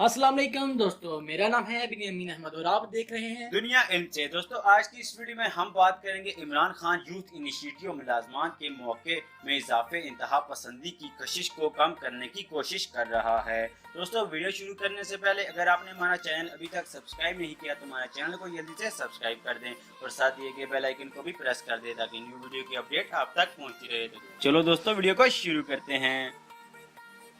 अस्सलाम वालेकुम दोस्तों, मेरा नाम है बिनियामीन अहमद और आप देख रहे हैं दुनिया इल्म से। दोस्तों, आज की इस वीडियो में हम बात करेंगे इमरान खान यूथ इनिशिएटिव मुलाजमान के मौके में इजाफे इंतहा पसंदी की कशिश को कम करने की कोशिश कर रहा है। दोस्तों, वीडियो शुरू करने से पहले अगर आपने हमारा चैनल अभी तक सब्सक्राइब नहीं किया तो हमारे चैनल को जल्दी से सब्सक्राइब कर दें और साथ दिए गए बेल आइकन को भी प्रेस कर दें ताकि न्यू वीडियो की अपडेट आप तक पहुंचती रहे। तो चलो दोस्तों, वीडियो को शुरू करते हैं।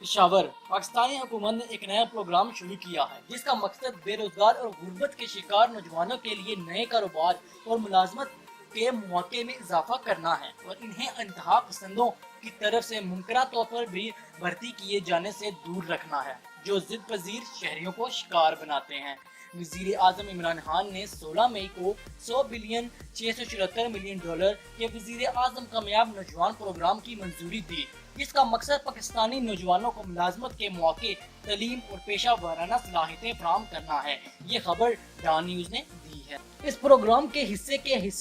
पेशावर पाकिस्तानी हुकूमत ने एक नया प्रोग्राम शुरू किया है जिसका मकसद बेरोजगार और गुर्बत के शिकार नौजवानों के लिए नए कारोबार और मुलाजमत के मौके में इजाफा करना है और इन्हें इंतहा पसंदों की तरफ से मुमकिन तौर पर भी भर्ती किए जाने से दूर रखना है जो जिद पजीर शहरियों को शिकार बनाते हैं। वजीर आजम इमरान खान ने 16 मई को 100 बिलियन 674 मिलियन डॉलर के वजीर आजम कामयाब नौजवान प्रोग्राम की मंजूरी दी जिसका मकसद पाकिस्तानी नौजवानों को मुलाजमत के मौके, तालीम और पेशा वाराना सलाहियतें फराहम करना है। ये खबर डॉन न्यूज ने दी है। इस प्रोग्राम के हिस्से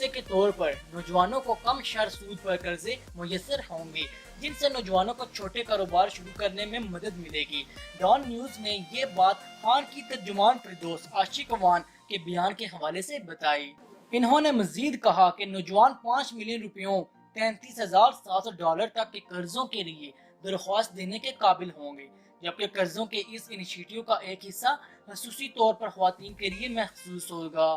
के तौर पर नौजवानों को कम शर सूद पर कर्जे मुयसर होंगे जिनसे नौजवानों को छोटे कारोबार शुरू करने में मदद मिलेगी। डॉन न्यूज ने ये बात खान की तर्जुमान फिरदौस आशिकवान के बयान के हवाले से बताई। इन्होंने मजीद कहा कि नौजवान 5 मिलियन रुपयों $33,700 तक के कर्जों के लिए दरख्वास्त देने के काबिल होंगे, जबकि कर्जों के इस इनिशिएटिव का एक हिस्सा खसूसी तौर पर ख्वातीन के लिए महसूस होगा।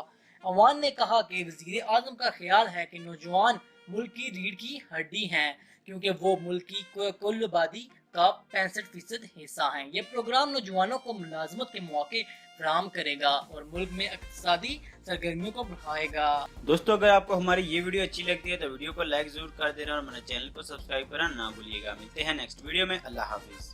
अवान ने कहा कि वजीर आजम का ख्याल है कि नौजवान मुल्क की रीढ़ की हड्डी हैं क्योंकि वो मुल्क की कुल आबादी का 65% हिस्सा हैं। ये प्रोग्राम नौजवानों को मुलाजमत के मौके फराहम करेगा और मुल्क में इक़्तिसादी सरगर्मियों को बढ़ाएगा। दोस्तों, अगर आपको हमारी ये वीडियो अच्छी लगती है तो वीडियो को लाइक जरूर कर देना और हमारे चैनल को सब्सक्राइब करना ना भूलिएगा। मिलते हैं नेक्स्ट वीडियो में। अल्लाह हाफिज।